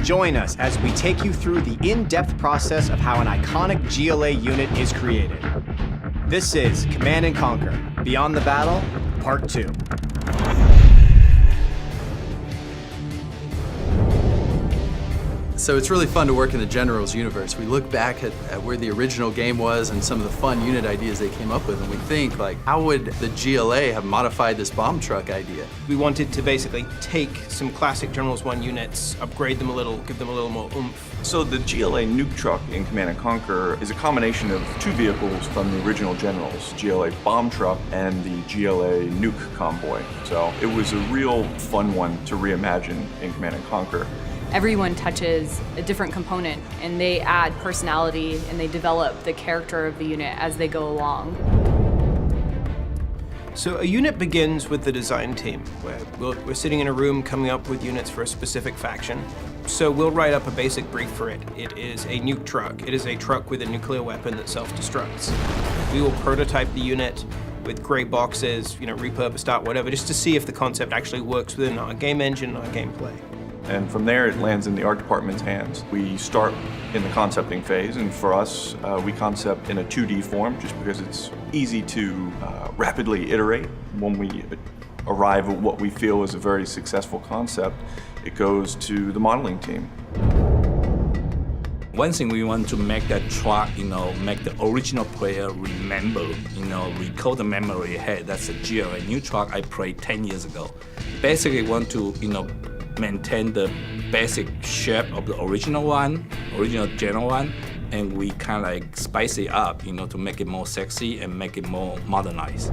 Join us as we take you through the in-depth process of how an iconic GLA unit is created. This is Command & Conquer: Beyond the Battle, Part 2. So it's really fun to work in the Generals universe. We look back at where the original game was and some of the fun unit ideas they came up with, and we think, like, how would the GLA have modified this bomb truck idea? We wanted to basically take some classic Generals 1 units, upgrade them a little, give them a little more oomph. So the GLA nuke truck in Command & Conquer is a combination of two vehicles from the original Generals, GLA bomb truck and the GLA nuke convoy. So it was a real fun one to reimagine in Command & Conquer. Everyone touches a different component, and they add personality, and they develop the character of the unit as they go along. So a unit begins with the design team, where we're sitting in a room coming up with units for a specific faction. So we'll write up a basic brief for it. It is a nuke truck. It is a truck with a nuclear weapon that self-destructs. We will prototype the unit with gray boxes, repurposed art, whatever, just to see if the concept actually works within our game engine and our gameplay. And from there, it lands in the art department's hands. We start in the concepting phase, and for us, we concept in a 2D form just because it's easy to rapidly iterate. When we arrive at what we feel is a very successful concept, it goes to the modeling team. One thing we want to make that truck, make the original player remember, recall the memory, hey, that's a GLA new truck I played 10 years ago. Basically want to, maintain the basic shape of the original General one, and we kind of like spice it up, to make it more sexy and make it more modernized.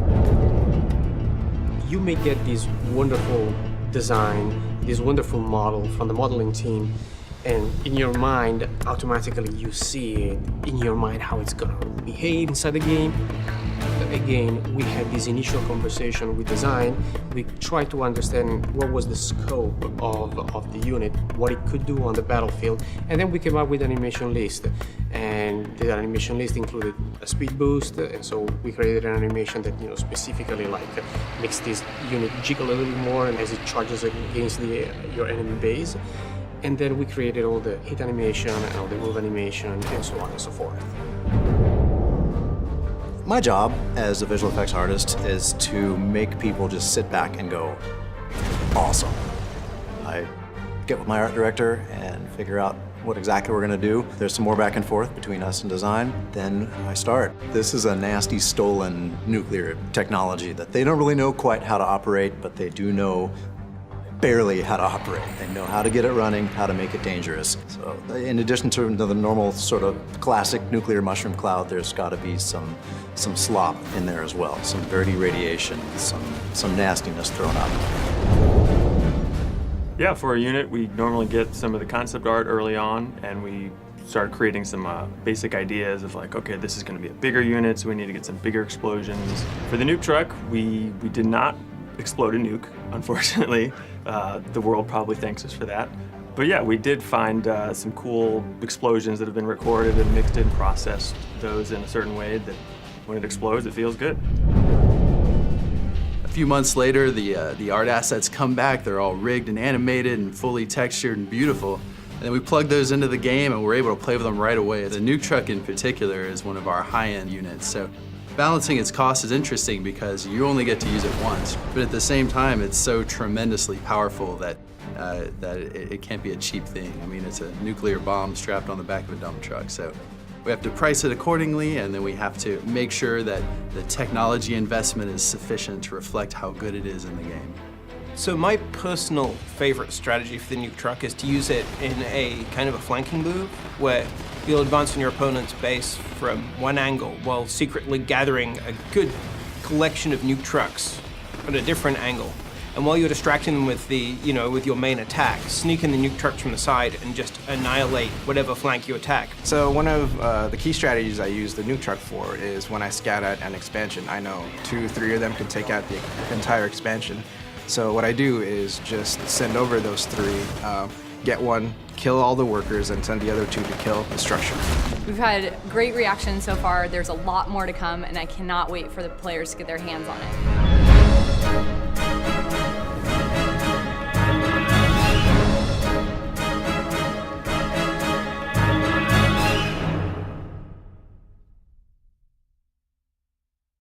You may get this wonderful design, this wonderful model from the modeling team, and in your mind, automatically you see it in your mind how it's gonna behave inside the game. Again, we had this initial conversation with design. We tried to understand what was the scope of the unit, what it could do on the battlefield, and then we came up with an animation list. And the animation list included a speed boost, and so we created an animation that specifically makes this unit jiggle a little more as it charges against your enemy base. And then we created all the hit animation and all the move animation and so on and so forth. My job as a visual effects artist is to make people just sit back and go, awesome. I get with my art director and figure out what exactly we're gonna do. There's some more back and forth between us and design, then I start. This is a nasty stolen nuclear technology that they don't really know quite how to operate, but they do know barely how to operate. They know how to get it running, how to make it dangerous. So in addition to the normal sort of classic nuclear mushroom cloud, there's got to be some slop in there as well. Some dirty radiation, some nastiness thrown up. Yeah, for a unit, we normally get some of the concept art early on, and we start creating some basic ideas of okay, this is going to be a bigger unit, so we need to get some bigger explosions. For the nuke truck, we did not explode a nuke, unfortunately. The world probably thanks us for that. But yeah, we did find some cool explosions that have been recorded and mixed and processed those in a certain way that when it explodes, it feels good. A few months later, the art assets come back. They're all rigged and animated and fully textured and beautiful. And then we plug those into the game and we're able to play with them right away. The nuke truck in particular is one of our high-end units. So balancing its cost is interesting because you only get to use it once, but at the same time, it's so tremendously powerful that it can't be a cheap thing. I mean, it's a nuclear bomb strapped on the back of a dump truck, so we have to price it accordingly, and then we have to make sure that the technology investment is sufficient to reflect how good it is in the game. So my personal favorite strategy for the nuke truck is to use it in a kind of a flanking move where you'll advance on your opponent's base from one angle while secretly gathering a good collection of nuke trucks at a different angle. And while you're distracting them with with your main attack, sneak in the nuke trucks from the side and just annihilate whatever flank you attack. So one of the key strategies I use the nuke truck for is when I scout out an expansion, I know 2-3 of them can take out the entire expansion. So what I do is just send over those 3, get one, kill all the workers, and send the other 2 to kill the structure. We've had great reaction so far. There's a lot more to come, and I cannot wait for the players to get their hands on it.